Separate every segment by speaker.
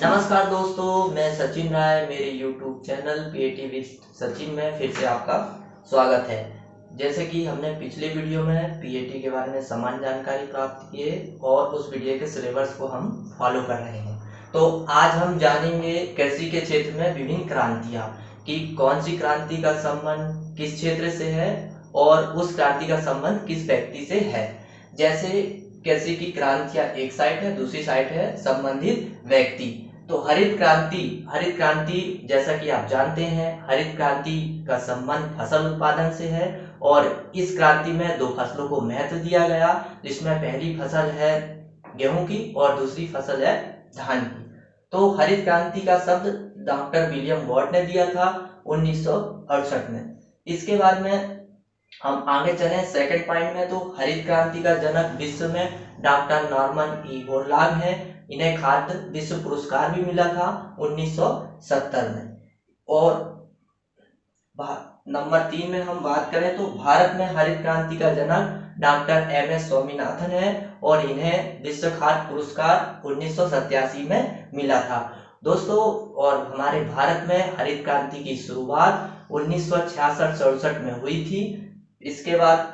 Speaker 1: नमस्कार दोस्तों, मैं सचिन राय। मेरे YouTube channel PAT with Sachin में फिर से आपका स्वागत है। जैसे कि हमने पिछले वीडियो में पीएटी के बारे में समान जानकारी प्राप्त की है और उस वीडियो के सिलेबस को हम फॉलो कर रहे हैं। तो आज हम जानेंगे कृषि के क्षेत्र में विभिन्न क्रांतियाँ कि कौन सी क्रांति का संबंध किस क्षेत्र से है और उस क्रांति का संबंध किस व्यक्ति से है। जैसे कृषि की क्रांतियाँ एक साइड है, दूसरी साइड है संबंधित व्यक्ति। तो हरित क्रांति जैसा कि आप जानते हैं, हरित क्रांति का संबंध फसल उत्पादन से है और इस क्रांति में दो फसलों को महत्व दिया गया, जिसमें पहली फसल है गेहूं की और दूसरी फसल है धान की। तो हरित क्रांति का शब्द डॉक्टर विलियम वॉट ने दिया था 1968 में। इसके बाद में हम आगे चले सेकंड पॉइंट में। तो हरित क्रांति का जनक विश्व में डॉक्टर नॉर्मन ई बोरलॉग है। इन्हें खाद्य विश्व पुरस्कार भी मिला था 1970 में। और नंबर 3 में हम बात करें तो भारत में हरित क्रांति का जनक डॉक्टर एम.एस. स्वामीनाथन है और इन्हें विश्व खाद्य पुरस्कार 1987 में मिला था दोस्तों। और हमारे भारत में हरित क्रांति की शुरुआत 1966-67 में हुई थी। इसके बाद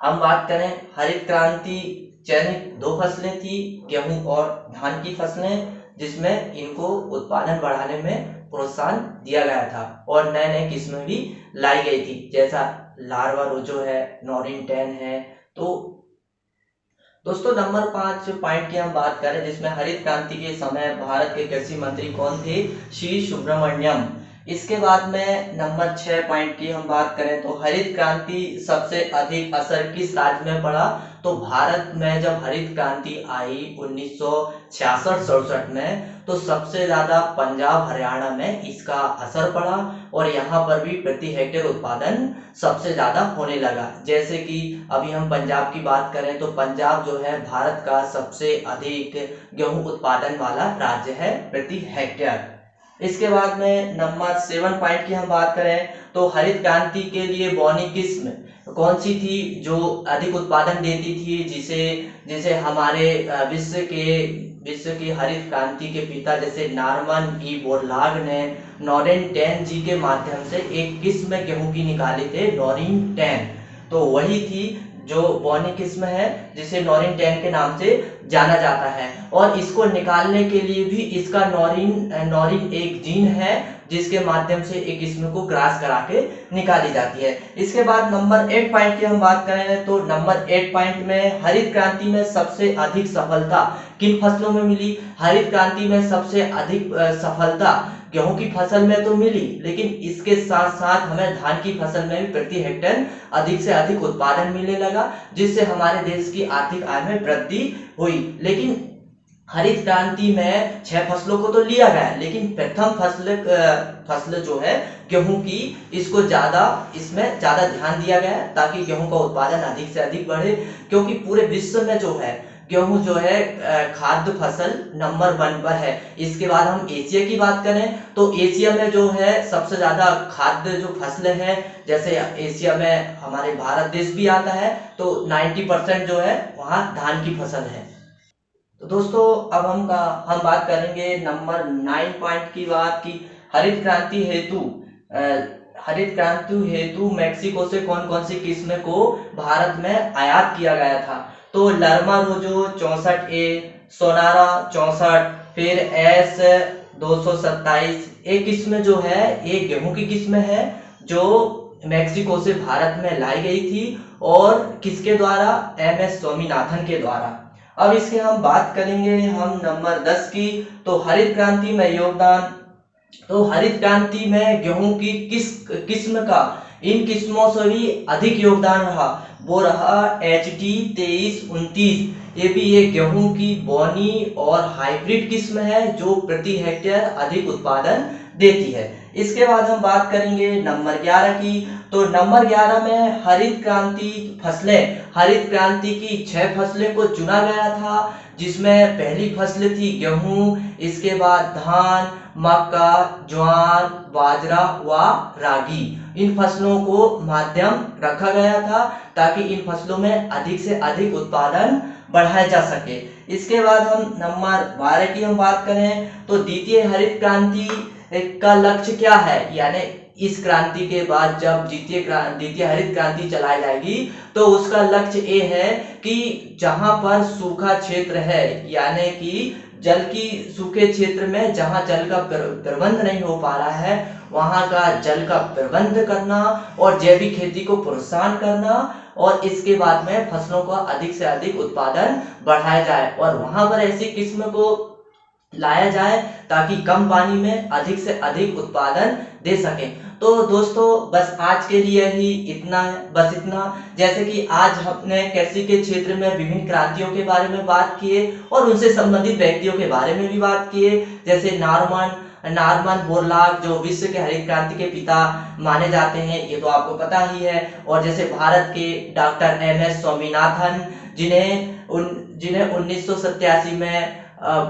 Speaker 1: हम बात करें हरित क्रांति चयनित दो फसलें थी, गेहूं और धान की फसलें, जिसमें इनको उत्पादन बढ़ाने में प्रोत्साहन दिया गया था और नए नए किस्में भी लाई गई थी, जैसा लार्वा रोजो है, नॉरिन 10 है। तो दोस्तों नंबर 5 पॉइंट की हम बात करें, जिसमें हरित क्रांति के समय भारत के कृषि मंत्री कौन थे? श्री सुब्रमण्यम। इसके बाद में नंबर 6 पॉइंट की हम बात करें तो हरित क्रांति सबसे अधिक असर किस राज्य में पड़ा? तो भारत में जब हरित क्रांति आई 1966-67 में, तो सबसे ज्यादा पंजाब हरियाणा में इसका असर पड़ा और यहाँ पर भी प्रति हेक्टेयर उत्पादन सबसे ज्यादा होने लगा। जैसे कि अभी हम पंजाब की बात करें तो पंजाब जो है भारत का सबसे अधिक गेहूं उत्पादन वाला राज्य है प्रति हेक्टेयर। इसके बाद में नंबर 7 पॉइंट की हम बात करें तो हरित क्रांति के लिए बौनी किस्म कौन सी थी जो अधिक उत्पादन देती थी, जिसे हमारे विश्व के हरित क्रांति के पिता जैसे नॉर्मन ई बोरलॉग ने नॉरिन 10 जी के माध्यम से एक किस्म गेहूं की निकाले थे, नॉरिन 10। तो वही थी जो बौनी किस्म है, जिसे नॉरिन 10 के नाम से जाना जाता है। और इसको निकालने के लिए भी इसका नॉरिन एक जीन है, जिसके माध्यम से एक किस्म को क्रॉस करा के निकाली जाती है। इसके बाद नंबर 8 पॉइंट की हम बात करें तो नंबर 8 पॉइंट में हरित क्रांति में सबसे अधिक सफलता किन फसलों में मिली? हरित क्रांति में सबसे अधिक सफलता गेहूं की फसल में तो मिली, लेकिन इसके साथ साथ हमें धान की फसल में भी प्रति हेक्टेयर अधिक से अधिक उत्पादन मिलने लगा, जिससे हमारे देश की आर्थिक आय में वृद्धि हुई। लेकिन हरित क्रांति में 6 फसलों को तो लिया गया, लेकिन प्रथम फसल जो है गेहूं की, इसमें ज्यादा ध्यान दिया गया ताकि गेहूं का उत्पादन अधिक से अधिक बढ़े, क्योंकि पूरे विश्व में जो है गेहूं जो है खाद्य फसल नंबर 1 पर है। इसके बाद हम एशिया की बात करें तो एशिया में जो है सबसे ज्यादा खाद्य जो फसलें हैं, जैसे एशिया में हमारे भारत देश भी आता है, तो 90% जो है वहाँ धान की फसल है। तो दोस्तों अब हम बात करेंगे नंबर 9 पॉइंट की बात की हरित क्रांति हेतु मेक्सिको से कौन कौन सी किस्म को भारत में आयात किया गया था? तो लर्मा रोजो 64A, सोनारा 64, फिर एस 227। एक किस्म जो है एक गेहूं की किस्म है जो मेक्सिको से भारत में लाई गई थी और किसके द्वारा? एम.एस. स्वामीनाथन के द्वारा। अब इसकी हम बात करेंगे हम नंबर 10 की। तो हरित क्रांति में योगदान, तो हरित क्रांति में गेहूं की किस किस्म का इन किस्मों से भी अधिक योगदान रहा? वो रहा HD 2329। ये भी एक गेहूं की बौनी और हाइब्रिड किस्म है जो प्रति हेक्टेयर अधिक उत्पादन देती है। इसके बाद हम बात करेंगे नंबर 11 की। तो नंबर 11 में हरित क्रांति की 6 फसलें को चुना गया था, जिसमें पहली फसल थी गेहूं, इसके बाद धान, मक्का, ज्वार, बाजरा व रागी। इन फसलों को माध्यम रखा गया था ताकि इन फसलों में अधिक से अधिक उत्पादन बढ़ाया जा सके। इसके बाद हम नंबर 12 की हम बात करें तो द्वितीय हरित क्रांति का लक्ष्य क्या है, यानी इस क्रांति के बाद जब द्वितीय हरित क्रांति चलाई जाएगी तो उसका लक्ष्य ये है कि जहां पर सूखा क्षेत्र है, यानी कि जल की सूखे क्षेत्र में जहां जल का प्रबंध नहीं हो पा रहा है वहां का जल का प्रबंध करना और जैविक खेती को प्रोत्साहन करना, और इसके बाद में फसलों का अधिक से अधिक उत्पादन बढ़ाया जाए और वहां पर ऐसी किस्म को लाया जाए ताकि कम पानी में अधिक से अधिक उत्पादन दे सके। तो दोस्तों बस आज के लिए ही इतना है, बस इतना। जैसे कि आज हमने कृषि के क्षेत्र में विभिन्न क्रांतियों के बारे में बात किए और उनसे संबंधित व्यक्तियों के बारे में भी बात किए, जैसे नॉर्मन बोरलॉग जो विश्व के हरित क्रांति के पिता माने जाते हैं, ये तो आपको पता ही है। और जैसे भारत के डॉक्टर एम.एस. स्वामीनाथन जिन्हें 1987 में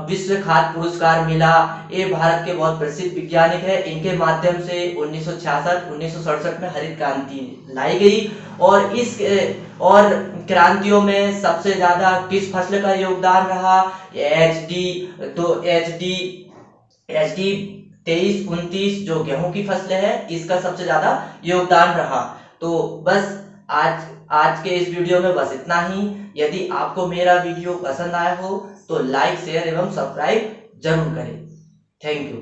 Speaker 1: विश्व खाद्य पुरस्कार मिला, ये भारत के बहुत प्रसिद्ध वैज्ञानिक है। इनके माध्यम से 1966 में हरित क्रांति लाई गई और क्रांतियों में सबसे ज्यादा किस फसल का योगदान रहा, एच डी 23-29 जो गेहूं की फसल है इसका सबसे ज्यादा योगदान रहा। तो बस आज के इस वीडियो में बस इतना ही। यदि आपको मेरा वीडियो पसंद आया हो तो लाइक शेयर एवं सब्सक्राइब जरूर करें। Thank you.